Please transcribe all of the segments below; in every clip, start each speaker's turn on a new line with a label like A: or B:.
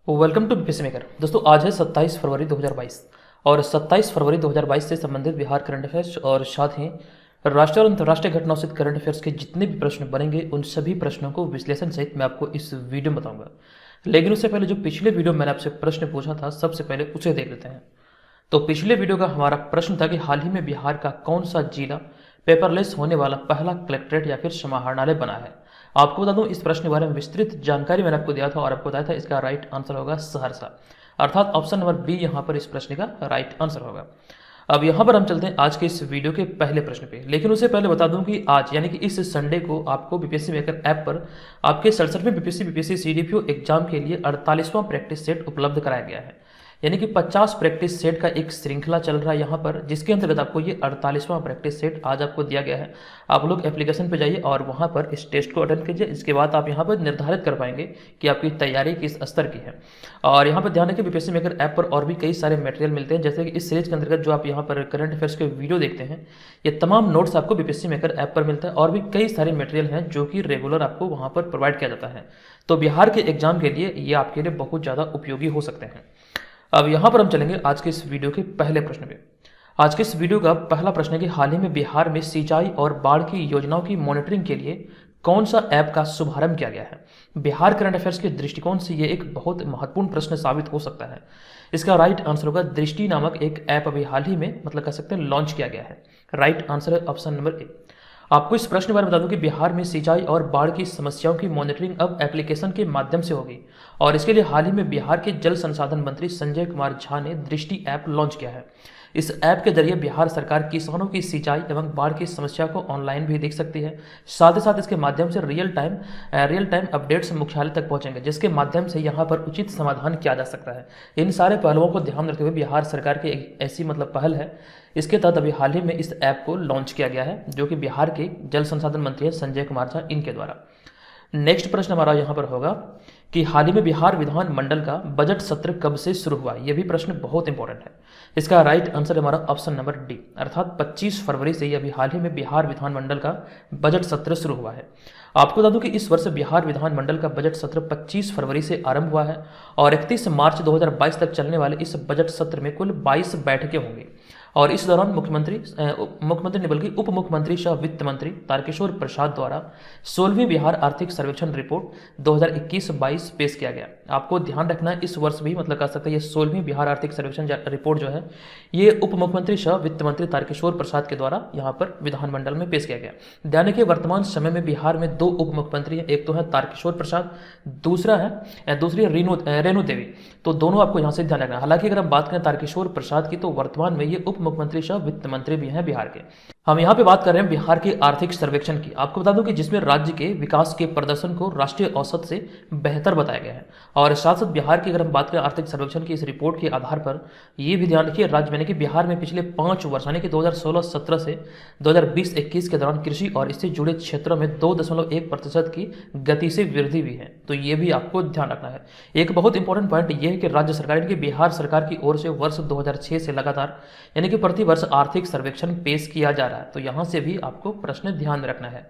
A: Welcome to BPSC maker. दोस्तों आज है 27 फरवरी 2022 और 27 फरवरी 2022 से संबंधित बिहार करंट अफेयर्स और साथ ही राष्ट्रीय और अंतर्राष्ट्रीय घटनाओं से करंट अफेयर्स के जितने भी प्रश्न बनेंगे उन सभी प्रश्नों को विश्लेषण सहित मैं आपको इस वीडियो में बताऊंगा। लेकिन उससे पहले जो पिछले वीडियो में मैंने आपसे प्रश्न पूछा था सबसे पहले उसे देख लेते हैं। तो पिछले वीडियो का हमारा प्रश्न था कि हाल ही में बिहार का कौन सा जिला पेपरलेस होने वाला पहला कलेक्ट्रेट या फिर समाहरणालय बना है। आपको बता दूं इस प्रश्न के बारे में विस्तृत जानकारी मैंने आपको दिया था और आपको बताया था इसका राइट आंसर होगा सहरसा, अर्थात ऑप्शन नंबर बी यहाँ पर इस प्रश्न का राइट आंसर होगा। अब यहाँ पर हम चलते हैं आज के इस वीडियो के पहले प्रश्न पे, लेकिन उससे पहले बता दूं कि आज यानी कि इस संडे को आपको बीपीएससी मेकर ऐप पर आपके 67वें बीपीएससी सीडीपीओ एग्जाम के लिए 48वां प्रैक्टिस सेट उपलब्ध कराया गया है। यानी कि 50 प्रैक्टिस सेट का एक श्रृंखला चल रहा है यहाँ पर, जिसके अंतर्गत आपको ये 48वां प्रैक्टिस सेट आज आपको दिया गया है। आप लोग एप्लीकेशन पे जाइए और वहाँ पर इस टेस्ट को अटेंड कीजिए। इसके बाद आप यहाँ पर निर्धारित कर पाएंगे कि आपकी तैयारी किस स्तर की है। और यहाँ पर ध्यान रखिए बीपीएससी मेकर ऐप पर और भी कई सारे मटेरियल मिलते हैं, जैसे कि इस सीरीज के अंतर्गत जो आप यहाँ पर करंट अफेयर्स के वीडियो देखते हैं ये तमाम नोट्स आपको बीपीएससी मेकर ऐप पर मिलता है और भी कई सारे मटेरियल हैं जो कि रेगुलर आपको वहाँ पर प्रोवाइड किया जाता है। तो बिहार के एग्जाम के लिए ये आपके लिए बहुत ज़्यादा उपयोगी हो सकते हैं। अब यहाँ पर हम चलेंगे आज के इस वीडियो के पहले प्रश्न पे। आज के इस वीडियो का पहला प्रश्न है कि हाल ही में बिहार में सिंचाई और बाढ़ की योजनाओं की मॉनिटरिंग के लिए कौन सा ऐप का शुभारंभ किया गया है। बिहार करंट अफेयर्स के दृष्टिकोण से ये एक बहुत महत्वपूर्ण प्रश्न साबित हो सकता है। इसका राइट आंसर होगा दृष्टि नामक एक ऐप अभी हाल ही में कह सकते हैं लॉन्च किया गया है। राइट आंसर है ऑप्शन नंबर ए। आपको इस प्रश्न के बारे में बता दूं कि बिहार में सिंचाई और बाढ़ की समस्याओं की मॉनिटरिंग अब एप्लीकेशन के माध्यम से होगी और इसके लिए हाल ही में बिहार के जल संसाधन मंत्री संजय कुमार झा ने दृष्टि ऐप लॉन्च किया है। इस ऐप के जरिए बिहार सरकार किसानों की सिंचाई एवं बाढ़ की समस्या को ऑनलाइन भी देख सकती है। साथ ही साथ इसके माध्यम से रियल टाइम अपडेट्स मुख्यालय तक पहुंचेंगे, जिसके माध्यम से यहाँ पर उचित समाधान किया जा सकता है। इन सारे पहलुओं को ध्यान रखते हुए बिहार सरकार की एक ऐसी पहल है, इसके तहत अभी हाल ही में इस ऐप को लॉन्च किया गया है, जो कि बिहार के जल संसाधन मंत्री संजय कुमार झा इनके द्वारा। नेक्स्ट प्रश्न हमारा यहाँ पर होगा कि हाल ही में बिहार विधान मंडल का बजट सत्र कब से शुरू हुआ। यह भी प्रश्न बहुत इंपॉर्टेंट है। इसका राइट आंसर हमारा ऑप्शन नंबर डी, अर्थात 25 फरवरी से अभी हाल ही में बिहार विधानमंडल का बजट सत्र शुरू हुआ है। आपको बता दूं कि इस वर्ष बिहार विधानमंडल का बजट सत्र 25 फरवरी से आरंभ हुआ है और 31 मार्च 2022 तक चलने वाले इस बजट सत्र में कुल 22 बैठकें होंगी और इस दौरान मुख्यमंत्री ने बल्कि उप मुख्यमंत्री सह वित्त मंत्री तारकिशोर प्रसाद द्वारा 16वीं बिहार आर्थिक सर्वेक्षण रिपोर्ट 2021-22 पेश किया गया। आपको ध्यान रखना है इस वर्ष भी कह सकते हैं ये 16वीं बिहार आर्थिक सर्वेक्षण रिपोर्ट जो है ये उप मुख्यमंत्री सह वित्त मंत्री तारकिशोर प्रसाद के द्वारा यहाँ पर विधानमंडल में पेश किया गया। ध्यान रखिए वर्तमान समय में बिहार में 2 उप मुख्यमंत्री हैं, एक तो है तारकिशोर प्रसाद, दूसरी रेणु देवी। तो दोनों आपको यहाँ से ध्यान रखना। हालांकि अगर हम बात करें तारकिशोर प्रसाद की तो वर्तमान में ये उप मुख्यमंत्री सह वित्त मंत्री भी हैं बिहार के। हम यहाँ पे बात कर रहे हैं बिहार के आर्थिक सर्वेक्षण की। आपको बता दूं कि जिसमें राज्य के विकास के प्रदर्शन को राष्ट्रीय औसत से बेहतर बताया गया है और साथ साथ बिहार की अगर हम बात करें आर्थिक सर्वेक्षण की इस रिपोर्ट के आधार पर ये भी ध्यान रखिए राज्य में कि बिहार में पिछले 5 वर्ष यानी कि 2016-17 से 2020-21 के दौरान कृषि और इससे जुड़े क्षेत्रों में 2.1% की गति से वृद्धि हुई है। तो ये भी आपको ध्यान रखना है। एक बहुत इंपॉर्टेंट पॉइंट ये है कि राज्य सरकार यानी कि बिहार सरकार की ओर से वर्ष 2006 से लगातार यानी कि प्रति वर्ष आर्थिक सर्वेक्षण पेश किया जा रहा है। तो यहां से भी आपको प्रश्न ध्यान में रखना है।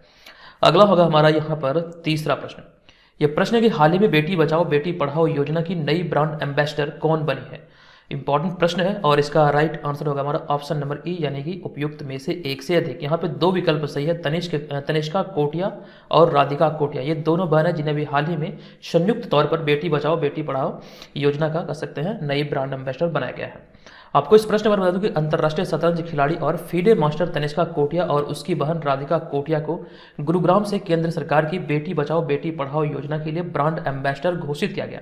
A: अगला होगा हमारा यहां पर तीसरा प्रश्न। यह प्रश्न है कि हाल ही में बेटी बचाओ बेटी पढ़ाओ योजना की नई ब्रांड एम्बेसडर कौन बनी है। इंपॉर्टेंट प्रश्न है और इसका राइट आंसर होगा हमारा ऑप्शन नंबर ई, यानी कि उपयुक्त में से एक से अधिक। यहाँ पे 2 विकल्प सही है, तनिष्का कोटिया और राधिका कोटिया। ये दोनों बहन है जिन्हें भी हाल ही में संयुक्त तौर पर बेटी बचाओ बेटी पढ़ाओ योजना का कह सकते हैं नई ब्रांड एम्बेसडर बनाया गया है। आपको इस प्रश्न पर बता दूं कि अंतर्राष्ट्रीय शतरंज खिलाड़ी और फीडे मास्टर तनिष्का कोटिया और उसकी बहन राधिका कोटिया को गुरुग्राम से केंद्र सरकार की बेटी बचाओ बेटी पढ़ाओ योजना के लिए ब्रांड एम्बेसडर घोषित किया गया।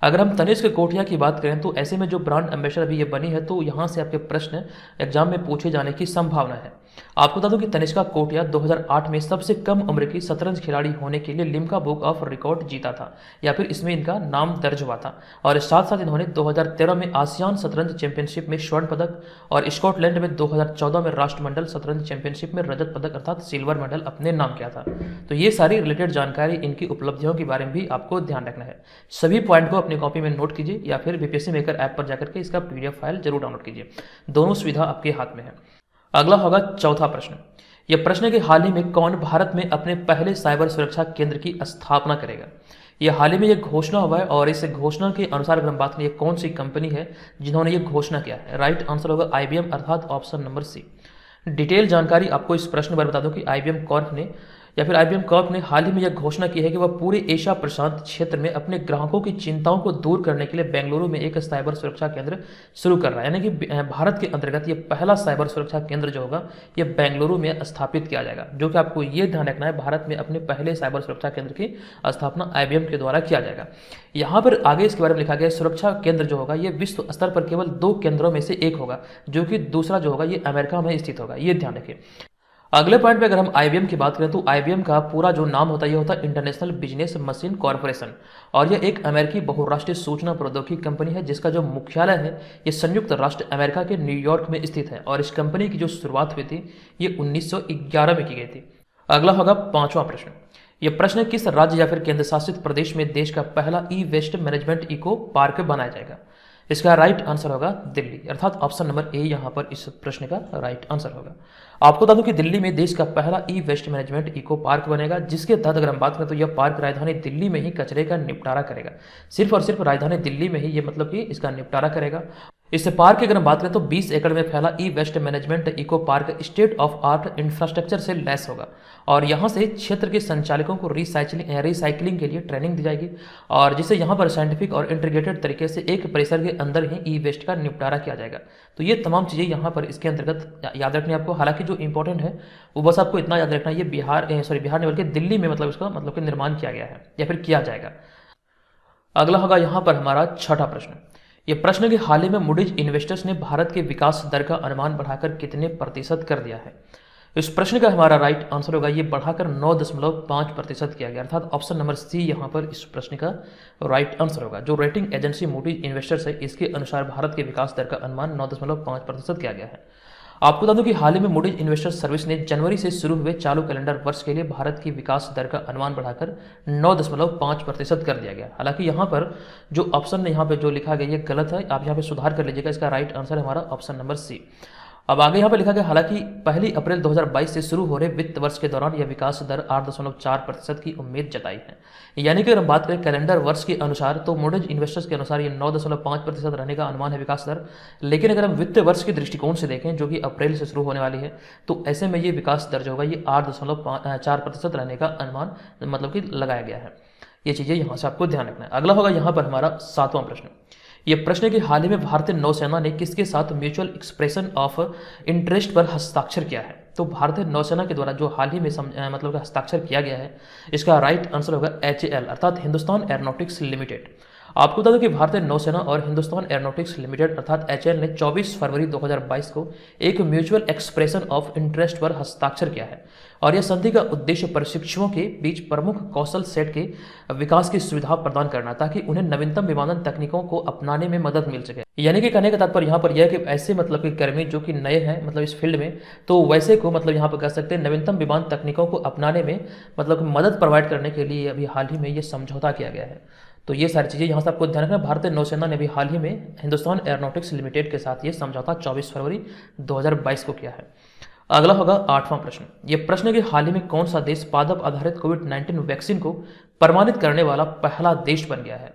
A: अगर हम तनिष्क कोटिया की बात करें तो ऐसे में जो ब्रांड एम्बेसडर अभी ये बनी है तो यहाँ से आपके प्रश्न एग्जाम में पूछे जाने की संभावना है। आपको बता दूं कि तनिष्का कोटिया 2008 में सबसे कम उम्र की शतरंज खिलाड़ी होने के लिए लिम्का बुक ऑफ रिकॉर्ड जीता था या फिर इसमें इनका नाम दर्ज हुआ था और साथ साथ इन्होंने 2013 में आसियान शतरंज चैंपियनशिप में स्वर्ण पदक और स्कॉटलैंड में 2014 में राष्ट्रमंडल शतरंज चैंपियनशिप में रजत पदक अर्थात सिल्वर मेडल अपने नाम किया था। तो ये सारी रिलेटेड जानकारी इनकी उपलब्धियों के बारे में भी आपको ध्यान रखना है। सभी पॉइंट को अपनी कॉपी में नोट कीजिए या फिर बीपीएससी मेकर ऐप पर जाकर के इसका पीडीएफ फाइल जरूर डाउनलोड कीजिए। दोनों सुविधा आपके हाथ में है। अगला होगा चौथा प्रश्न। यह प्रश्न है कि हाल ही में कौन भारत में अपने पहले साइबर सुरक्षा केंद्र की स्थापना करेगा। ये हाल ही में ये घोषणा हुआ है और इस घोषणा के अनुसार अगर हम बात करें कौन सी कंपनी है जिन्होंने ये घोषणा किया है, राइट आंसर होगा IBM अर्थात ऑप्शन नंबर सी। डिटेल जानकारी आपको इस प्रश्न पर बता दूं कि IBM कॉर्प ने IBM कॉर्प ने हाल ही में यह घोषणा की है कि वह पूरे एशिया प्रशांत क्षेत्र में अपने ग्राहकों की चिंताओं को दूर करने के लिए बेंगलुरु में एक साइबर सुरक्षा केंद्र शुरू कर रहा है। यानी कि भारत के अंतर्गत ये पहला साइबर सुरक्षा केंद्र जो होगा ये बेंगलुरु में स्थापित किया जाएगा। जो कि आपको ये ध्यान रखना है, भारत में अपने पहले साइबर सुरक्षा केंद्र की स्थापना IBM के द्वारा किया जाएगा। यहाँ पर आगे इसके बारे में लिखा गया सुरक्षा केंद्र जो होगा ये विश्व स्तर पर केवल 2 केंद्रों में से एक होगा, जो कि दूसरा जो होगा ये अमेरिका में स्थित होगा। ये ध्यान रखिए। अगले पॉइंट पे अगर हम IBM की बात करें तो IBM का पूरा जो नाम होता है ये होता है इंटरनेशनल बिजनेस मशीन कॉरपोरेशन, और यह एक अमेरिकी बहुराष्ट्रीय सूचना प्रौद्योगिकी कंपनी है जिसका जो मुख्यालय है ये संयुक्त राष्ट्र अमेरिका के न्यूयॉर्क में स्थित है। और इस कंपनी की जो शुरुआत हुई थी ये 1911 में की गई थी। अगला होगा 5वां प्रश्न। ये प्रश्न किस राज्य या फिर केंद्र शासित प्रदेश में देश का पहला ई-वेस्ट मैनेजमेंट इको पार्क बनाया जाएगा? इसका राइट आंसर होगा दिल्ली, अर्थात ऑप्शन नंबर ए यहाँ पर इस प्रश्न का राइट आंसर होगा। आपको बता दूं कि दिल्ली में देश का पहला ई-वेस्ट मैनेजमेंट इको पार्क बनेगा, जिसके तहत अगर हम बात करें तो यह पार्क राजधानी दिल्ली में ही कचरे का निपटारा करेगा। सिर्फ और सिर्फ राजधानी दिल्ली में ही ये मतलब कि इसका निपटारा करेगा। इस पार्क की अगर हम बात करें तो 20 एकड़ में फैला e waste management eco park state of art infrastructure से लैस होगा, और यहाँ से क्षेत्र के संचालकों को रिसाइकलिंग के लिए ट्रेनिंग दी जाएगी, और जिससे यहाँ पर साइंटिफिक और इंटीग्रेटेड तरीके से एक परिसर के अंदर ही ई वेस्ट का निपटारा किया जाएगा। तो ये तमाम चीज़ें यहाँ पर इसके अंतर्गत याद रखनी है आपको। हालांकि जो इंपॉर्टेंट है वो बस आपको इतना याद रखना है, ये बिहार नहीं बल्कि दिल्ली में मतलब इसका मतलब कि निर्माण किया गया है या फिर किया जाएगा। अगला होगा यहाँ पर हमारा 6वां प्रश्न। ये प्रश्न कि हाल ही में मूडीज इन्वेस्टर्स ने भारत के विकास दर का अनुमान बढ़ाकर कितने प्रतिशत कर दिया है? इस प्रश्न का हमारा राइट आंसर होगा ये बढ़ाकर 9.5% किया गया, अर्थात ऑप्शन नंबर सी यहाँ पर इस प्रश्न का राइट आंसर होगा। जो रेटिंग एजेंसी मूडीज इन्वेस्टर्स है इसके अनुसार भारत के विकास दर का अनुमान 9.5% किया गया है। आपको बता दूं कि हाल ही में मूडीज इन्वेस्टर्स सर्विस ने जनवरी से शुरू हुए चालू कैलेंडर वर्ष के लिए भारत की विकास दर का अनुमान बढ़ाकर 9.5% कर दिया गया। हालांकि यहाँ पर जो ऑप्शन यहाँ पे जो लिखा गया ये गलत है, आप यहाँ पे सुधार कर लीजिएगा। इसका राइट आंसर है हमारा ऑप्शन नंबर सी। अब आगे यहाँ पे लिखा गया हालांकि 1 अप्रैल 2022 से शुरू हो रहे वित्त वर्ष के दौरान यह विकास दर 8.4% की उम्मीद जताई है। यानी कि अगर हम बात करें कैलेंडर वर्ष के अनुसार तो मूडीज इन्वेस्टर्स के अनुसार ये 9.5% रहने का अनुमान है विकास दर। लेकिन अगर हम वित्त वर्ष के दृष्टिकोण से देखें जो कि अप्रैल से शुरू होने वाली है, तो ऐसे में ये विकास दर जो होगा ये 8.4% रहने का अनुमान मतलब कि लगाया गया है। ये चीज़ें यहाँ से आपको ध्यान रखना है। अगला होगा यहाँ पर हमारा 7वां प्रश्न। ये प्रश्न है कि हाल ही में भारतीय नौसेना ने किसके साथ म्यूचुअल एक्सप्रेशन ऑफ इंटरेस्ट पर हस्ताक्षर किया है? तो भारतीय नौसेना के द्वारा जो हाल ही में मतलब हस्ताक्षर किया गया है इसका राइट आंसर होगा HAL अर्थात हिंदुस्तान एरोनॉटिक्स लिमिटेड। आपको बता दें कि भारतीय नौसेना और हिंदुस्तान एरोनॉटिक्स लिमिटेड अर्थात HAL ने 24 फरवरी 2022 को एक म्यूचुअल एक्सप्रेशन ऑफ इंटरेस्ट पर हस्ताक्षर किया है, और यह संधि का उद्देश्य प्रशिक्षुओं के बीच प्रमुख कौशल सेट के विकास की सुविधा प्रदान करना ताकि उन्हें नवीनतम विमानन तकनीकों को अपनाने में मदद मिल सके। यानी कि कहने का तात्पर्य यहाँ पर यह है कि ऐसे मतलब कि कर्मी जो कि नए हैं मतलब इस फील्ड में, तो वैसे को मतलब यहाँ पर कह सकते हैं नवीनतम विमान तकनीकों को अपनाने में मतलब मदद प्रोवाइड करने के लिए अभी हाल ही में ये समझौता किया गया है। तो ये सारी चीज़ें यहाँ से आपको ध्यान रखना। भारतीय नौसेना ने भी हाल ही में हिंदुस्तान एरोनॉटिक्स लिमिटेड के साथ ये समझौता 24 फरवरी 2022 को किया है। अगला होगा 8वां प्रश्न। ये प्रश्न है कि हाल ही में कौन सा देश पादप आधारित कोविड-19 वैक्सीन को प्रमाणित करने वाला पहला देश बन गया है?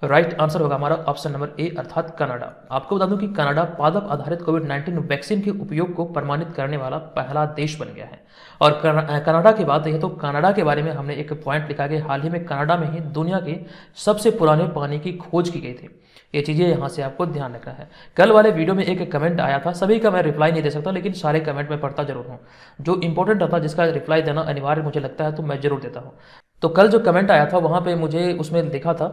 A: राइट आंसर होगा हमारा ऑप्शन नंबर ए अर्थात कनाडा। आपको बता दूं कि कनाडा पादप आधारित कोविड-19 वैक्सीन के उपयोग को प्रमाणित करने वाला पहला देश बन गया है। और कनाडा की बात है तो कनाडा के बारे में हमने एक पॉइंट लिखा कि हाल ही में कनाडा में ही दुनिया के सबसे पुराने पानी की खोज की गई थी। ये चीज़ें यहाँ से आपको ध्यान रखना है। कल वाले वीडियो में एक कमेंट आया था, सभी का मैं रिप्लाई नहीं दे सकता लेकिन सारे कमेंट मैं पढ़ता जरूर हूँ। जो इंपॉर्टेंट था जिसका रिप्लाई देना अनिवार्य मुझे लगता है तो मैं जरूर देता हूँ। तो कल जो कमेंट आया था वहाँ पे मुझे उसमें लिखा था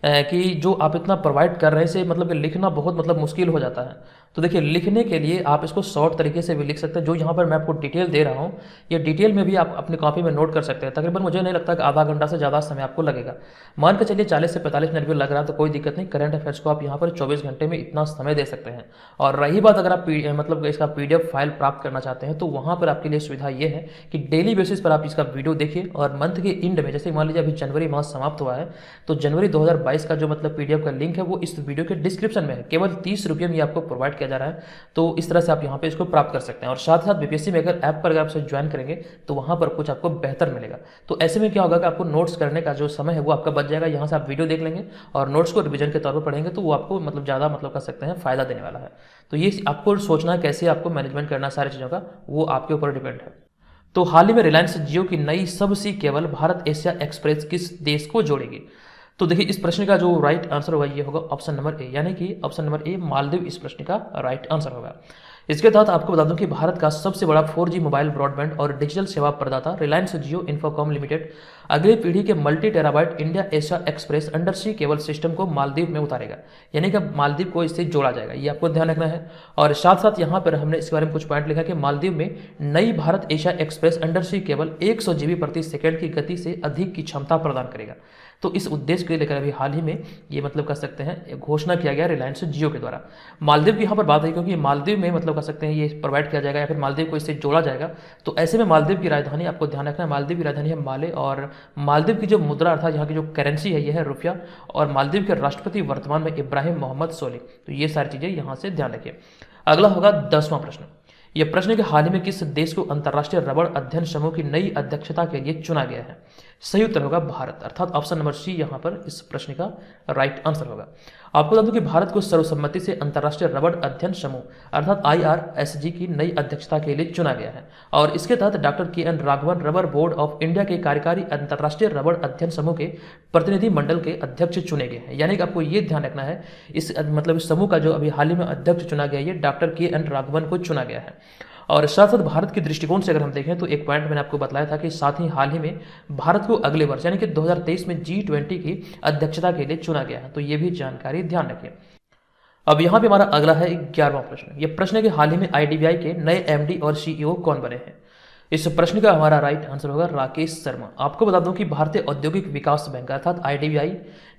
A: कि जो आप इतना प्रोवाइड कर रहे हैं से मतलब कि लिखना बहुत मतलब मुश्किल हो जाता है। तो देखिए लिखने के लिए आप इसको शॉर्ट तरीके से भी लिख सकते हैं। जो यहाँ पर मैं आपको डिटेल दे रहा हूँ ये डिटेल में भी आप अपनी कॉपी में नोट कर सकते हैं। तकरीबन मुझे नहीं लगता कि आधा घंटा से ज़्यादा समय आपको लगेगा। मान के चलिए 40 से 45 मिनट भी लग रहा है तो कोई दिक्कत नहीं। करंट अफेयर्स को आप यहाँ पर 24 घंटे में इतना समय दे सकते हैं। और रही बात अगर आप मतलब इसका PDF फाइल प्राप्त करना चाहते हैं तो वहाँ पर आपके लिए सुविधा ये है कि डेली बेसिस पर आप इसका वीडियो देखिए और मंथ के एंड में जैसे मान लीजिए अभी जनवरी मास समाप्त हुआ है तो जनवरी 2022 का जो मतलब PDF का लिंक है वो इस वीडियो के डिस्क्रिप्शन में है। केवल 30 रुपये में आपको प्रोवाइड किया किया जा रहा है। तो इस तरह से आप यहाँ पे इसको प्राप्त कर सकते हैं। और साथ ही साथ बीपीएससी में अगर ऐप पर अगर आप इसे ज्वाइन करेंगे तो वहाँ पर कुछ आपको बेहतर मिलेगा। तो ऐसे में क्या होगा कि आपको नोट्स करने का जो समय है वो आपका बच जाएगा। यहाँ से आप वीडियो देख लेंगे और नोट्स को रिविजन के तौर पर पढ़ेंगे तो वो आपको मतलब ज़्यादा मतलब कर सकते हैं फ़ायदा देने वाला है। तो ये आपको सोचना कैसे आपको मैनेजमेंट करना सारी चीज़ों का, वो आपके ऊपर डिपेंड है। तो हाल ही में रिलायंस जियो की नई sub sea cable Bharat Asia express किस देश को जोड़ेगी? तो देखिए इस प्रश्न का जो राइट आंसर होगा ये होगा ऑप्शन नंबर ए, यानी कि ऑप्शन नंबर ए मालदीव इस प्रश्न का राइट आंसर होगा। इसके तहत आपको बता दूं कि भारत का सबसे बड़ा 4G मोबाइल ब्रॉडबैंड और डिजिटल सेवा प्रदाता रिलायंस जियो इन्फोकॉम लिमिटेड अगली पीढ़ी के multi terabyte India Asia express under sea cable system को मालदीव में उतारेगा, यानी कि मालदीव को इससे जोड़ा जाएगा, ये आपको ध्यान रखना है। और साथ साथ यहाँ पर हमने इसके बारे में कुछ पॉइंट लिखा कि मालदीव में नई Bharat Asia express under sea cable 100 GB प्रति सेकंड की गति से अधिक की क्षमता प्रदान करेगा। तो इस उद्देश्य के लेकर अभी हाल ही में ये मतलब कर सकते हैं घोषणा किया गया रिलायंस जियो के द्वारा। मालदीव की यहाँ पर बात है क्योंकि मालदीव में मतलब कर सकते हैं ये प्रोवाइड किया जाएगा या फिर मालदीव को इससे जोड़ा जाएगा। तो ऐसे में मालदीव की राजधानी आपको ध्यान रखना है, मालदीव की राजधानी है माले, और मालदीव की जो मुद्रा अर्थात यहाँ की जो करेंसी है ये है रुपया, और मालदीव के राष्ट्रपति वर्तमान में इब्राहिम मोहम्मद सोलिह। तो ये सारी चीज़ें यहाँ से ध्यान रखिए। अगला होगा 10वां प्रश्न। यह प्रश्न है कि हाल ही में किस देश को अंतर्राष्ट्रीय रबड़ अध्ययन समूह की नई अध्यक्षता के लिए चुना गया है? सही उत्तर होगा भारत, अर्थात ऑप्शन नंबर सी यहाँ पर इस प्रश्न का राइट आंसर होगा। आपको बता दूं कि भारत को सर्वसम्मति से अंतर्राष्ट्रीय रबड़ अध्ययन समूह अर्थात IRSG की नई अध्यक्षता के लिए चुना गया है, और इसके तहत doctor KN Raghavan rubber board of India के कार्यकारी अंतर्राष्ट्रीय रबड़ अध्ययन समूह के प्रतिनिधि मंडल के अध्यक्ष चुने गए हैं। यानी कि आपको ये ध्यान रखना है इस मतलब इस समूह का जो अभी हाल ही में अध्यक्ष चुना गया है ये डॉक्टर KN राघवन को चुना गया है। और साथ साथ भारत के दृष्टिकोण से अगर हम देखें तो एक पॉइंट मैंने आपको बताया था कि साथ ही हाल ही में भारत को अगले वर्ष यानी कि 2023 में G20 की अध्यक्षता के लिए चुना गया है। तो ये भी जानकारी ध्यान रखिए। अब यहाँ पे हमारा अगला है 11वां प्रश्न। ये प्रश्न है कि हाल ही में IDBI के नए MD और CEO कौन बने हैं? इस प्रश्न का हमारा राइट आंसर होगा राकेश शर्मा। आपको बता दूं कि भारतीय औद्योगिक विकास बैंक अर्थात IDBI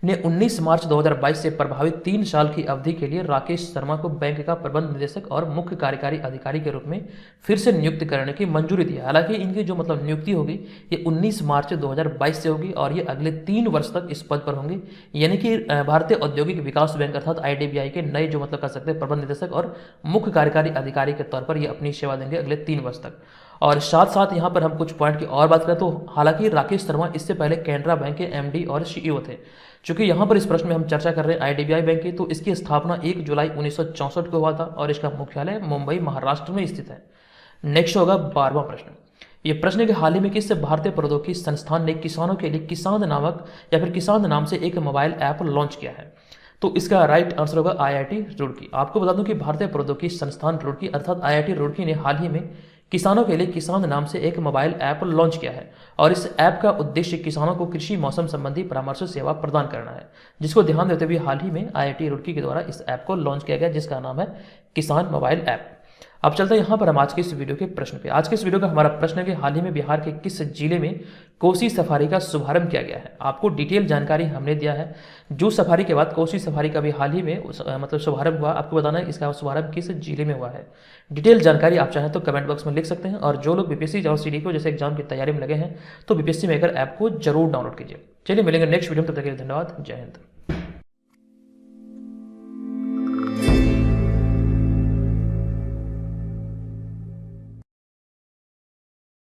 A: ने 19 मार्च 2022 से प्रभावित 3 साल की अवधि के लिए राकेश शर्मा को बैंक का प्रबंध निदेशक और मुख्य कार्यकारी अधिकारी के रूप में फिर से नियुक्त करने की मंजूरी दी है। हालांकि इनकी जो मतलब नियुक्ति होगी ये 19 मार्च 2022 से होगी और ये अगले 3 वर्ष तक इस पद पर होंगे। यानी कि भारतीय औद्योगिक विकास बैंक अर्थात IDBI के नए जो मतलब कर सकते हैं प्रबंध निदेशक और मुख्य कार्यकारी अधिकारी के तौर पर ये अपनी सेवा देंगे अगले 3 वर्ष तक। और साथ साथ यहाँ पर हम कुछ पॉइंट की और बात करें तो हालांकि राकेश शर्मा इससे पहले कैनरा बैंक के MD और CEO थे। चूंकि यहाँ पर इस प्रश्न में हम चर्चा कर रहे हैं IDBI बैंक की, तो इसकी स्थापना 1 जुलाई 1964 को हुआ था और इसका मुख्यालय मुंबई महाराष्ट्र में स्थित है। नेक्स्ट होगा 12वां प्रश्न। ये प्रश्न है कि हाल ही में किस भारतीय प्रौद्योगिकी संस्थान ने किसानों के लिए किसान नामक या फिर किसान नाम से एक मोबाइल ऐप लॉन्च किया है? तो इसका राइट आंसर होगा IIT रुड़की। आपको बता दूं कि भारतीय प्रौद्योगिकी संस्थान रुड़की अर्थात IIT रुड़की ने हाल ही में किसानों के लिए किसान नाम से एक मोबाइल ऐप लॉन्च किया है, और इस ऐप का उद्देश्य किसानों को कृषि मौसम संबंधी परामर्श सेवा प्रदान करना है, जिसको ध्यान देते हुए हाल ही में IIT रुड़की के द्वारा इस ऐप को लॉन्च किया गया जिसका नाम है किसान मोबाइल ऐप। अब चलते हैं यहाँ पर हम आज के इस वीडियो के प्रश्न पे। आज के इस वीडियो का हमारा प्रश्न है कि हाल ही में बिहार के किस जिले में कोसी सफारी का शुभारंभ किया गया है? आपको डिटेल जानकारी हमने दिया है। जू सफारी के बाद कोसी सफारी का भी हाल ही में मतलब शुभारंभ हुआ। आपको बताना है इसका शुभारंभ किस जिले में हुआ है। डिटेल जानकारी आप चाहें तो कमेंट बॉक्स में लिख सकते हैं। और जो लोग BPSC और CDPO जैसे एग्जाम की तैयारी में लगे हैं तो BPSC मेकर ऐप को जरूर डाउनलोड कीजिए। चलिए मिलेंगे नेक्स्ट वीडियो में, तब तक के लिए धन्यवाद। जय हिंद।